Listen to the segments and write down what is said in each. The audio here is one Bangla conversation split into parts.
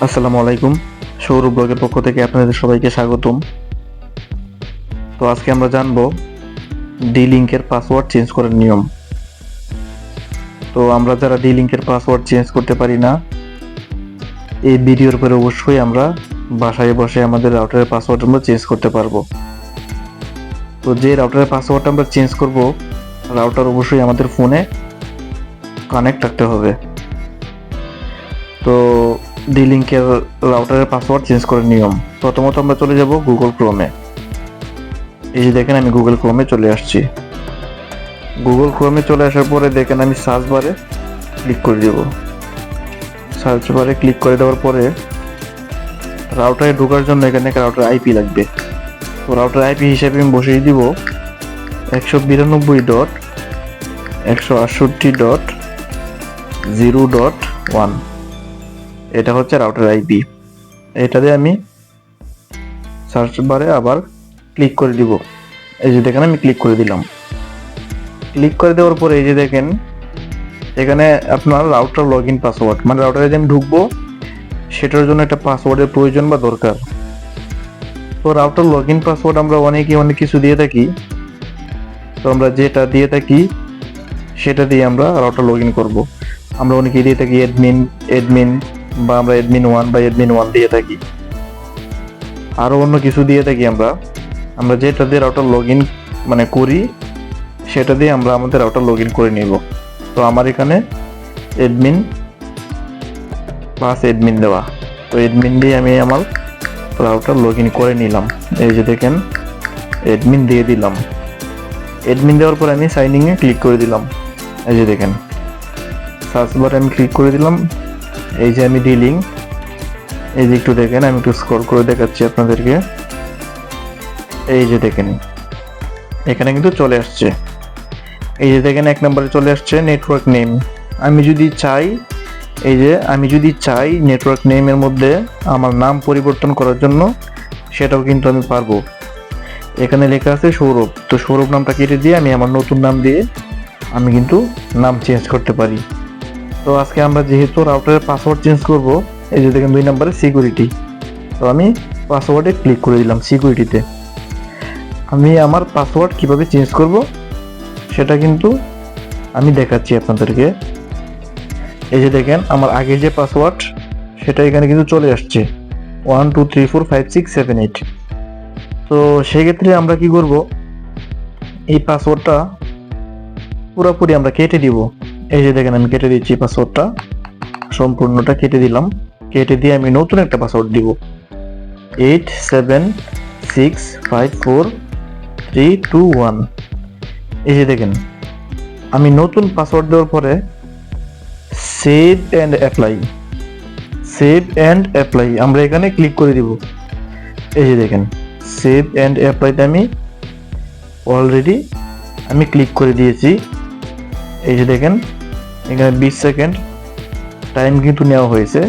আসসালামু আলাইকুম। সৌরভ ব্লগের পক্ষ থেকে আপনাদের সবাইকে স্বাগতম। তো আজকে আমরা জানবো ডি লিঙ্কের পাসওয়ার্ড চেঞ্জ করার নিয়ম। তো আমরা যারা ডি লিঙ্কের পাসওয়ার্ড চেঞ্জ করতে পারি না, এই ভিডিওর পরে অবশ্যই আমরা বাসায় বসে আমাদের রাউটারের পাসওয়ার্ড আমরা চেঞ্জ করতে পারবো। তো যে রাউটারের পাসওয়ার্ড আমরা চেঞ্জ করব, রাউটার অবশ্যই আমাদের ফোনে কানেক্ট রাখতে হবে। তো ডি লিঙ্কের রাউটারের পাসওয়ার্ড চেঞ্জ করার নিয়ম, প্রথমত আমরা চলে যাব গুগল ক্রোমে। এই যে দেখেন আমি গুগল ক্রোমে চলে আসছি। গুগল ক্রোমে চলে আসার পরে দেখেন আমি সার্চ বারে ক্লিক করে দেব। সার্চ বারে ক্লিক করে দেওয়ার পরে রাউটারে ঢোকার জন্য এখানে একটা রাউটার আইপি লাগবে। তো রাউটার আইপি হিসেবে আমি বসিয়ে দিব 192.168.0.1। এটা হচ্ছে রাউটার আইপি। এটা দিয়ে আমি সার্চ বারে আবার ক্লিক করে দিব। এই যে দেখেন আমি ক্লিক করে দিলাম। ক্লিক করে দেওয়ার পরে এই যে দেখেন এখানে আপনার রাউটার লগ ইন পাসওয়ার্ড, মানে রাউটারে যে আমি ঢুকবো সেটার জন্য একটা পাসওয়ার্ডের প্রয়োজন বা দরকার। তো রাউটার লগ ইন পাসওয়ার্ড আমরা অনেক কিছু দিয়ে থাকি। তো আমরা যেটা দিয়ে থাকি সেটা দিয়ে আমরা রাউটার লগ ইন করবো। আমরা অনেকেই দিয়ে থাকি অ্যাডমিন বা আমরা অ্যাডমিন 1 বা অ্যাডমিন 1 দিয়ে থাকি। আরও অন্য কিছু দিয়ে থাকি আমরা যেটা দিয়ে রাউটার লগ ইন মানে করি সেটা দিয়ে আমরা আমাদের রাউটার লগ ইন করে নিব। তো আমার এখানে অ্যাডমিন প্লাস অ্যাডমিন দেওয়া, তো অ্যাডমিন দিয়ে আমি আমার রাউটার লগ ইন করে নিলাম। এই যে দেখেন অ্যাডমিন দিয়ে দিলাম। অ্যাডমিন দেওয়ার পর আমি সাইনিংয়ে ক্লিক করে দিলাম। এই যে দেখেন সার্চ বারে আমি ক্লিক করে দিলাম। এই যে আমি ডি লিঙ্ক, এই যে একটু দেখেন আমি একটু স্ক্রল করে দেখাচ্ছি আপনাদেরকে। এই যে দেখেন এখানে কিন্তু চলে আসছে। এই যে দেখেন 1 নম্বরে চলে আসছে নেটওয়ার্ক নেম। আমি যদি চাই নেটওয়ার্ক নেমের মধ্যে আমার নাম পরিবর্তন করার জন্য, সেটাও কিন্তু আমি পারবো। এখানে লেখা আছে সৌরভ, তো সৌরভ নামটা কেটে দিয়ে আমি আমার নতুন নাম দিয়ে আমি কিন্তু নাম চেঞ্জ করতে পারি। তো আজকে আমরা যেহেতু রাউটারের পাসওয়ার্ড চেঞ্জ করব, এই যে দেখেন 2 নম্বরে সিকিউরিটি, তো আমি পাসওয়ার্ডে ক্লিক করে দিলাম সিকিউরিটিতে। আমি আমার পাসওয়ার্ড কিভাবে চেঞ্জ করব সেটা কিন্তু আমি দেখাচ্ছি আপনাদেরকে। এই যে দেখেন আমার আগে যে পাসওয়ার্ড সেটা এখানে কিন্তু চলে আসছে 1234567 8। তো সেক্ষেত্রে আমরা কি করব, এই পাসওয়ার্ডটা পুরোপুরি আমরা কেটে দিব। এই যে দেখেন আমি কেটে দিচ্ছি পাসওয়ার্ডটা, সম্পূর্ণটা কেটে দিলাম। কেটে দিয়ে আমি নতুন একটা পাসওয়ার্ড দিব 87654321। এই যে দেখেন আমি নতুন পাসওয়ার্ড দেওয়ার পরে সেভ অ্যান্ড অ্যাপ্লাই আমরা এখানে ক্লিক করে দিব। এই যে দেখেন সেভ অ্যান্ড অ্যাপ্লাইতে আমি অলরেডি ক্লিক করে দিয়েছি। এই যে দেখেন এখানে 20 সেকেন্ড টাইম কিন্তু নেওয়া হয়েছে,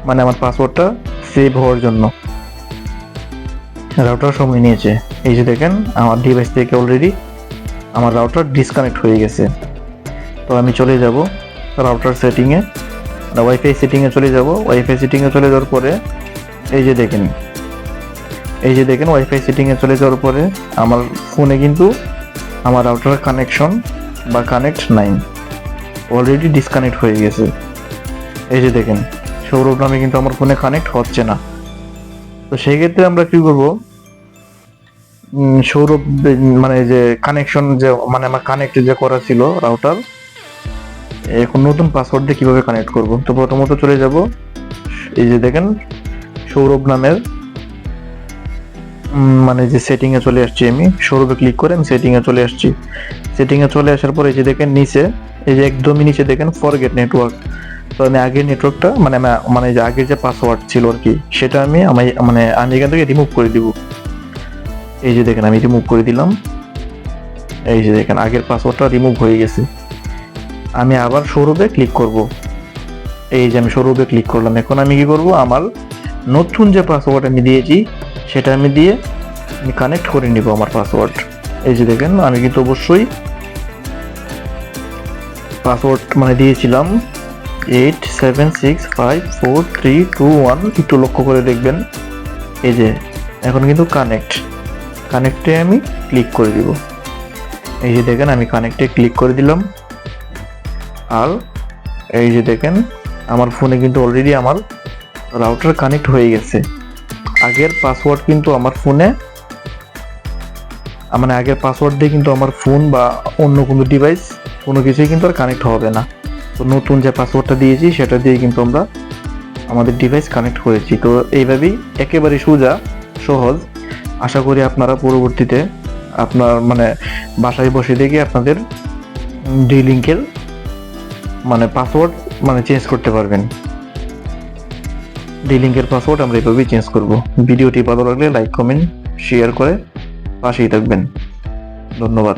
মানে আমার পাসওয়ার্ডটা সেভ হওয়ার জন্য রাউটার সময় নিয়েছে। এই যে দেখেন আমার ডিভাইস থেকে অলরেডি আমার রাউটার ডিসকানেক্ট হয়ে গেছে। তো আমি চলে যাব রাউটার সেটিংয়ে, ওয়াইফাই সেটিংয়ে চলে যাব। ওয়াইফাই সেটিংয়ে চলে যাওয়ার পরে এই যে দেখেন ওয়াইফাই সেটিংয়ে চলে যাওয়ার পরে আমার ফোনে কিন্তু আমার রাউটার কানেকশন বা কানেক্ট নাই, অলরেডি ডিসকানেক্ট হয়ে গেছে। এই যে দেখেন সৌরভ নামে কিন্তু আমার ফোনে কানেক্ট হচ্ছে না। তো সেই ক্ষেত্রে আমরা কি করব, সৌরভ মানে যে কানেকশন যে মানে আমার কানেক্ট যে করা ছিল রাউটার, এখন নতুন পাসওয়ার্ড দিয়ে কিভাবে কানেক্ট করব। তো প্রথমত চলে যাব, এই যে দেখেন সৌরভ নামের মানে যে সেটিংয়ে চলে আসছি। আমি সৌরভে ক্লিক করে আমি সেটিংয়ে চলে আসছি। সেটিংয়ে চলে আসার পরে এই যে দেখেন নিচে, এই যে একদমই নিচে দেখেন ফরগেট নেটওয়ার্ক। তো আমি আগের নেটওয়ার্কটা মানে যে আগের যে পাসওয়ার্ড ছিল আর কি, সেটা আমি এখান থেকে রিমুভ করে দিব। এই যে দেখেন আমি রিমুভ করে দিলাম। এই যে দেখেন আগের পাসওয়ার্ডটা রিমুভ হয়ে গেছে। আমি আবার সৌরভে ক্লিক করব। এই যে আমি সৌরভে ক্লিক করলাম। এখন আমি কি করব, আমার নতুন যে পাসওয়ার্ড আমি দিয়েছি সেটা আমি কানেক্ট করে নিব আমার পাসওয়ার্ড। এই যে দেখেন আমি কিন্তু অবশ্যই পাসওয়ার্ড দিয়েছিলাম 87654321, একটু লক্ষ্য করে দেখবেন। এই যে এখন কিন্তু কানেক্টে আমি ক্লিক করে দিব। এই যে দেখেন আমি কানেক্টে ক্লিক করে দিলাম। আর এই যে দেখেন আমার ফোনে কিন্তু অলরেডি আমার রাউটার কানেক্ট হয়ে গেছে। আগের পাসওয়ার্ড কিন্তু আমার ফোনে, মানে আগের পাসওয়ার্ড দিয়ে কিন্তু আমার ফোন বা অন্য কোনো ডিভাইস কোনো কিছুই কিন্তু আর কানেক্ট হবে না। তো নতুন যে পাসওয়ার্ডটা দিয়েছি সেটা দিয়ে কিন্তু আমরা আমাদের ডিভাইস কানেক্ট করেছি। তো এইভাবেই একেবারে সহজ। আশা করি আপনারা পরবর্তীতে আপনার মানে বাসায় বসে দেখে আপনাদের ডি-লিঙ্কের মানে পাসওয়ার্ড মানে চেঞ্জ করতে পারবেন। ডি-লিঙ্কের পাসওয়ার্ড আমরা এইভাবেই চেঞ্জ করব। ভিডিওটি ভালো লাগলে লাইক, কমেন্ট, শেয়ার করে পাশেই থাকবেন। ধন্যবাদ।